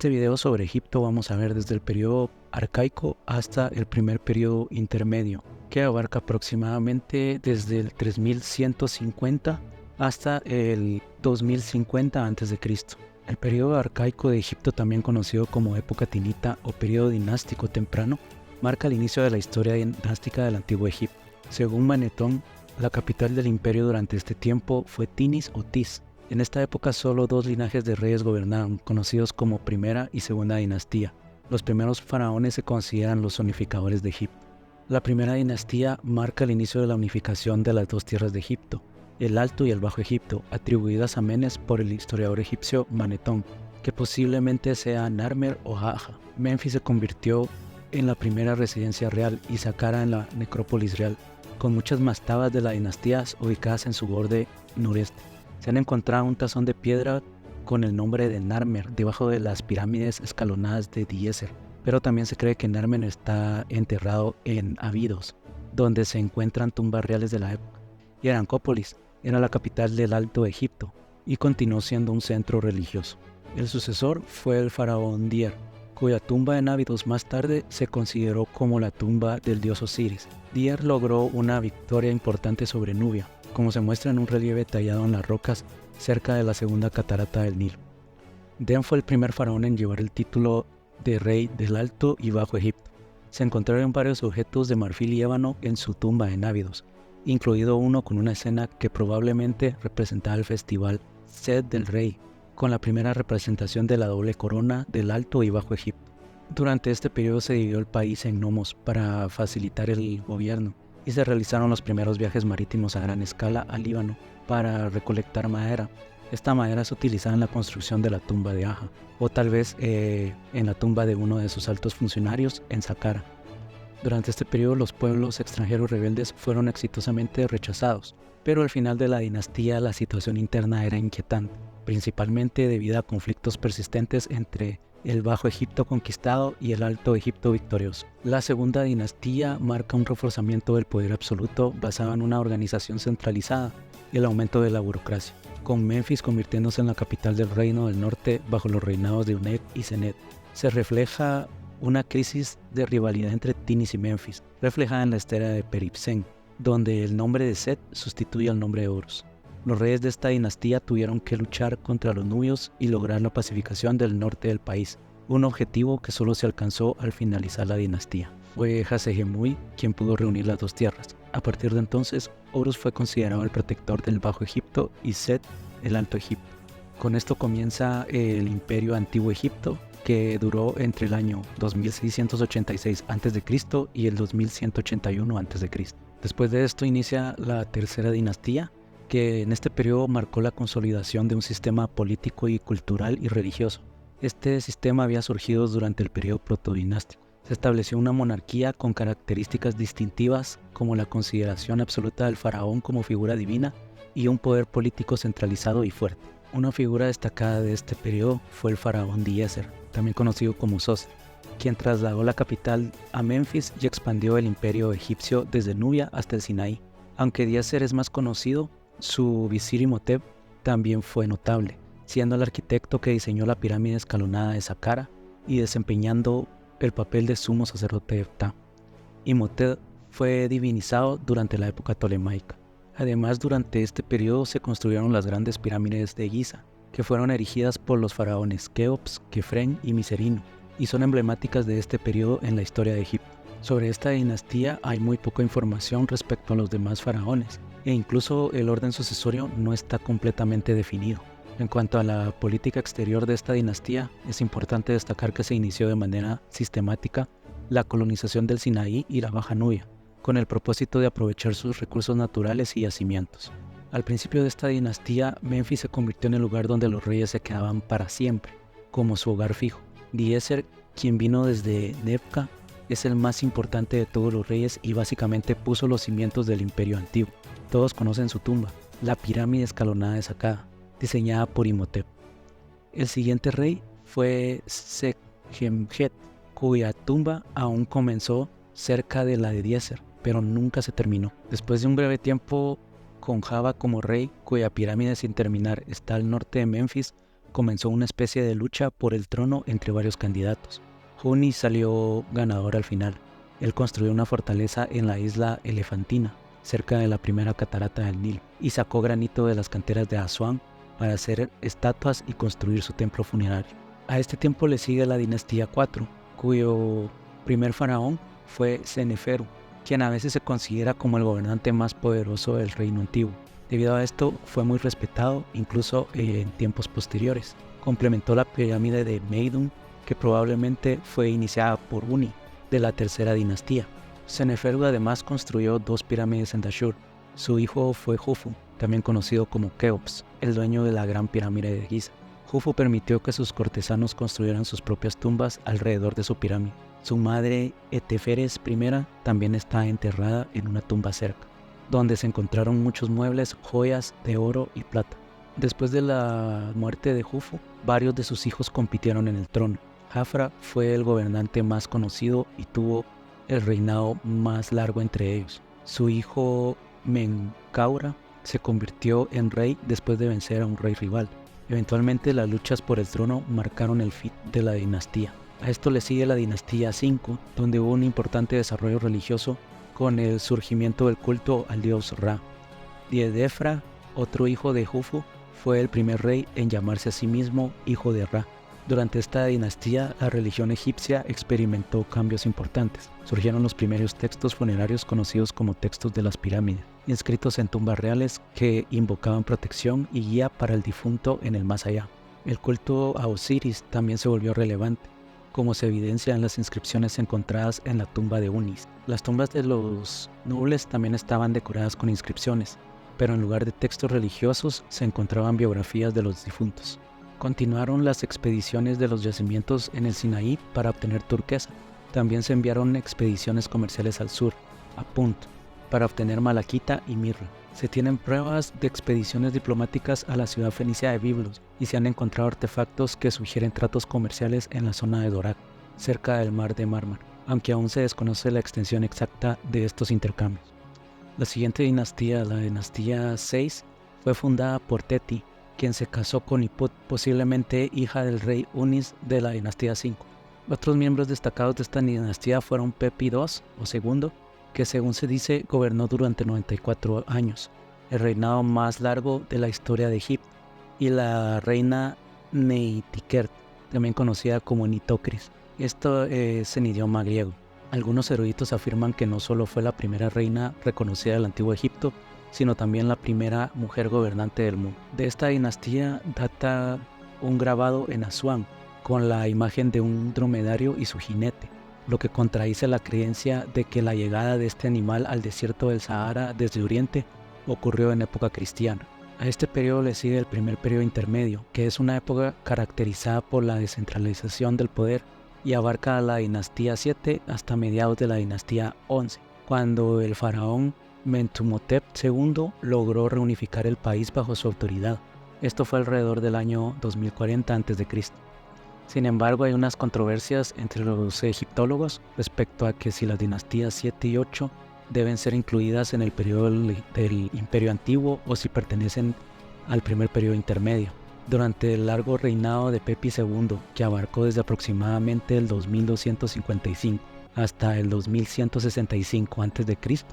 este video sobre Egipto vamos a ver desde el periodo arcaico hasta el primer periodo intermedio, que abarca aproximadamente desde el 3150 hasta el 2050 a.C. El periodo arcaico de Egipto, también conocido como época tinita o periodo dinástico temprano, marca el inicio de la historia dinástica del antiguo Egipto. Según Manetón, la capital del imperio durante este tiempo fue Tinis o Tis. En esta época solo dos linajes de reyes gobernaron, conocidos como primera y segunda dinastía. Los primeros faraones se consideran los unificadores de Egipto. La primera dinastía marca el inicio de la unificación de las dos tierras de Egipto, el Alto y el Bajo Egipto, atribuidas a Menes por el historiador egipcio Manetón, que posiblemente sea Narmer o Jaja. Menfis se convirtió en la primera residencia real y Saqqara en la necrópolis real, con muchas mastabas de las dinastías ubicadas en su borde noreste. Se han encontrado un tazón de piedra con el nombre de Narmer debajo de las pirámides escalonadas de Diezer, pero también se cree que Narmer está enterrado en Abidos, donde se encuentran tumbas reales de la época. Hieracópolis era la capital del Alto Egipto y continuó siendo un centro religioso. El sucesor fue el faraón Dier, cuya tumba en Abidos más tarde se consideró como la tumba del dios Osiris. Dier logró una victoria importante sobre Nubia, como se muestra en un relieve tallado en las rocas cerca de la segunda catarata del Nilo. Den fue el primer faraón en llevar el título de rey del Alto y Bajo Egipto. Se encontraron varios objetos de marfil y ébano en su tumba en Abidos, incluido uno con una escena que probablemente representaba el festival Sed del Rey, con la primera representación de la doble corona del Alto y Bajo Egipto. Durante este periodo se dividió el país en nomos para facilitar el gobierno, y se realizaron los primeros viajes marítimos a gran escala al Líbano para recolectar madera. Esta madera es utilizada en la construcción de la tumba de Aja, o tal vez en la tumba de uno de sus altos funcionarios en Saqqara. Durante este periodo los pueblos extranjeros rebeldes fueron exitosamente rechazados, pero al final de la dinastía la situación interna era inquietante, principalmente debido a conflictos persistentes entre el Bajo Egipto conquistado y el Alto Egipto victorioso. La segunda dinastía marca un reforzamiento del poder absoluto basado en una organización centralizada y el aumento de la burocracia, con Menfis convirtiéndose en la capital del reino del norte bajo los reinados de Uned y Sened. Se refleja una crisis de rivalidad entre Tinis y Menfis, reflejada en la estela de Peribsen, donde el nombre de Set sustituye al nombre de Horus. Los reyes de esta dinastía tuvieron que luchar contra los nubios y lograr la pacificación del norte del país, un objetivo que solo se alcanzó al finalizar la dinastía. Fue Hasegemui quien pudo reunir las dos tierras. A partir de entonces, Horus fue considerado el protector del Bajo Egipto y Set el Alto Egipto. Con esto comienza el Imperio Antiguo Egipto, que duró entre el año 2686 a.C. y el 2181 a.C. Después de esto inicia la tercera dinastía, que en este periodo marcó la consolidación de un sistema político y cultural y religioso. Este sistema había surgido durante el periodo protodinástico. Se estableció una monarquía con características distintivas como la consideración absoluta del faraón como figura divina y un poder político centralizado y fuerte. Una figura destacada de este periodo fue el faraón Diezer, también conocido como Sóster, quien trasladó la capital a Menfis y expandió el imperio egipcio desde Nubia hasta el Sinaí. Aunque Diezer es más conocido, su visir Imhotep también fue notable, siendo el arquitecto que diseñó la pirámide escalonada de Saqqara y desempeñando el papel de sumo sacerdote de Ptah. Imhotep fue divinizado durante la época tolemaica. Además, durante este periodo se construyeron las grandes pirámides de Giza, que fueron erigidas por los faraones Keops, Kefren y Miserino, y son emblemáticas de este periodo en la historia de Egipto. Sobre esta dinastía hay muy poca información respecto a los demás faraones, e incluso el orden sucesorio no está completamente definido. En cuanto a la política exterior de esta dinastía, es importante destacar que se inició de manera sistemática la colonización del Sinaí y la Baja Nubia, con el propósito de aprovechar sus recursos naturales y yacimientos. Al principio de esta dinastía, Menfis se convirtió en el lugar donde los reyes se quedaban para siempre, como su hogar fijo. Diezer, quien vino desde Nebka, es el más importante de todos los reyes y básicamente puso los cimientos del imperio antiguo. Todos conocen su tumba, la pirámide escalonada de Saqqara, diseñada por Imhotep. El siguiente rey fue Sekhemjet, cuya tumba aún comenzó cerca de la de Diezer, pero nunca se terminó. Después de un breve tiempo con Java como rey, cuya pirámide sin terminar está al norte de Menfis, comenzó una especie de lucha por el trono entre varios candidatos. Huni salió ganador al final. Él construyó una fortaleza en la isla Elefantina, cerca de la primera catarata del Nilo, y sacó granito de las canteras de Asuán para hacer estatuas y construir su templo funerario. A este tiempo le sigue la dinastía 4, cuyo primer faraón fue Seneferu, quien a veces se considera como el gobernante más poderoso del reino antiguo. Debido a esto fue muy respetado incluso en tiempos posteriores. Complementó la pirámide de Meidum, que probablemente fue iniciada por Uni, de la tercera dinastía. Seneferu además construyó 2 pirámides en Dashur. Su hijo fue Jufu, también conocido como Keops, el dueño de la gran pirámide de Giza. Jufu permitió que sus cortesanos construyeran sus propias tumbas alrededor de su pirámide. Su madre, Eteferes I, también está enterrada en una tumba cerca, donde se encontraron muchos muebles, joyas de oro y plata. Después de la muerte de Jufu, varios de sus hijos compitieron en el trono. Jafra fue el gobernante más conocido y tuvo el reinado más largo entre ellos. Su hijo Menkaura se convirtió en rey después de vencer a un rey rival. Eventualmente las luchas por el trono marcaron el fin de la dinastía. A esto le sigue la dinastía 5, donde hubo un importante desarrollo religioso con el surgimiento del culto al dios Ra. Diedefra, otro hijo de Jufu, fue el primer rey en llamarse a sí mismo hijo de Ra. Durante esta dinastía, la religión egipcia experimentó cambios importantes. Surgieron los primeros textos funerarios conocidos como textos de las pirámides, inscritos en tumbas reales que invocaban protección y guía para el difunto en el más allá. El culto a Osiris también se volvió relevante, como se evidencia en las inscripciones encontradas en la tumba de Unis. Las tumbas de los nobles también estaban decoradas con inscripciones, pero en lugar de textos religiosos se encontraban biografías de los difuntos. Continuaron las expediciones de los yacimientos en el Sinaí para obtener turquesa. También se enviaron expediciones comerciales al sur, a Punt, para obtener malaquita y mirra. Se tienen pruebas de expediciones diplomáticas a la ciudad fenicia de Biblos y se han encontrado artefactos que sugieren tratos comerciales en la zona de Dorak, cerca del mar de Mármara, aunque aún se desconoce la extensión exacta de estos intercambios. La siguiente dinastía, la dinastía 6, fue fundada por Teti, quien se casó con Iput, posiblemente hija del rey Unis de la dinastía 5. Otros miembros destacados de esta dinastía fueron Pepi II o II, que según se dice gobernó durante 94 años, el reinado más largo de la historia de Egipto, y la reina Neitikert, también conocida como Nitocris. Esto es en idioma griego. Algunos eruditos afirman que no solo fue la primera reina reconocida del antiguo Egipto, sino también la primera mujer gobernante del mundo. De esta dinastía data un grabado en Asuán, con la imagen de un dromedario y su jinete, lo que contradice la creencia de que la llegada de este animal al desierto del Sahara desde Oriente ocurrió en época cristiana. A este periodo le sigue el primer periodo intermedio, que es una época caracterizada por la descentralización del poder y abarca la dinastía 7 hasta mediados de la dinastía 11, cuando el faraón Mentumhotep II logró reunificar el país bajo su autoridad. Esto fue alrededor del año 2040 a.C. Sin embargo, hay unas controversias entre los egiptólogos respecto a que si las dinastías 7 y 8 deben ser incluidas en el periodo del Imperio Antiguo o si pertenecen al primer periodo intermedio. Durante el largo reinado de Pepi II, que abarcó desde aproximadamente el 2255 hasta el 2165 a.C.,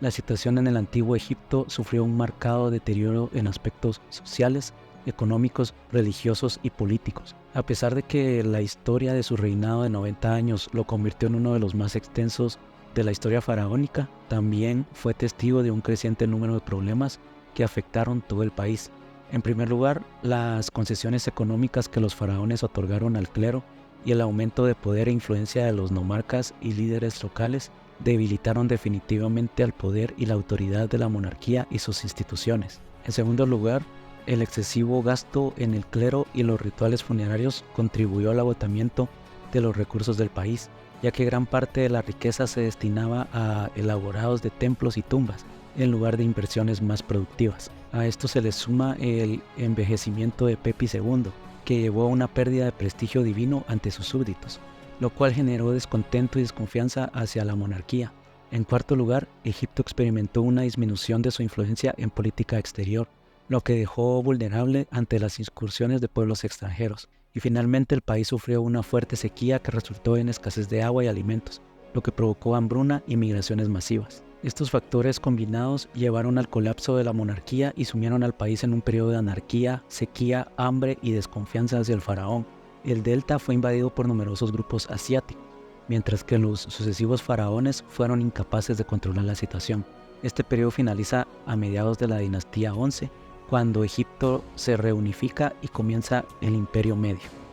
la situación en el antiguo Egipto sufrió un marcado deterioro en aspectos sociales, económicos, religiosos y políticos. A pesar de que la historia de su reinado de 90 años lo convirtió en uno de los más extensos de la historia faraónica, también fue testigo de un creciente número de problemas que afectaron todo el país. En primer lugar, las concesiones económicas que los faraones otorgaron al clero y el aumento de poder e influencia de los nomarcas y líderes locales debilitaron definitivamente al poder y la autoridad de la monarquía y sus instituciones. En segundo lugar, el excesivo gasto en el clero y los rituales funerarios contribuyó al agotamiento de los recursos del país, ya que gran parte de la riqueza se destinaba a elaborados de templos y tumbas, en lugar de inversiones más productivas. A esto se le suma el envejecimiento de Pepi II, que llevó a una pérdida de prestigio divino ante sus súbditos, lo cual generó descontento y desconfianza hacia la monarquía. En cuarto lugar, Egipto experimentó una disminución de su influencia en política exterior, lo que dejó vulnerable ante las incursiones de pueblos extranjeros, y finalmente el país sufrió una fuerte sequía que resultó en escasez de agua y alimentos, lo que provocó hambruna y migraciones masivas. Estos factores combinados llevaron al colapso de la monarquía y sumieron al país en un periodo de anarquía, sequía, hambre y desconfianza hacia el faraón. El delta fue invadido por numerosos grupos asiáticos, mientras que los sucesivos faraones fueron incapaces de controlar la situación. Este periodo finaliza a mediados de la dinastía 11, cuando Egipto se reunifica y comienza el Imperio Medio.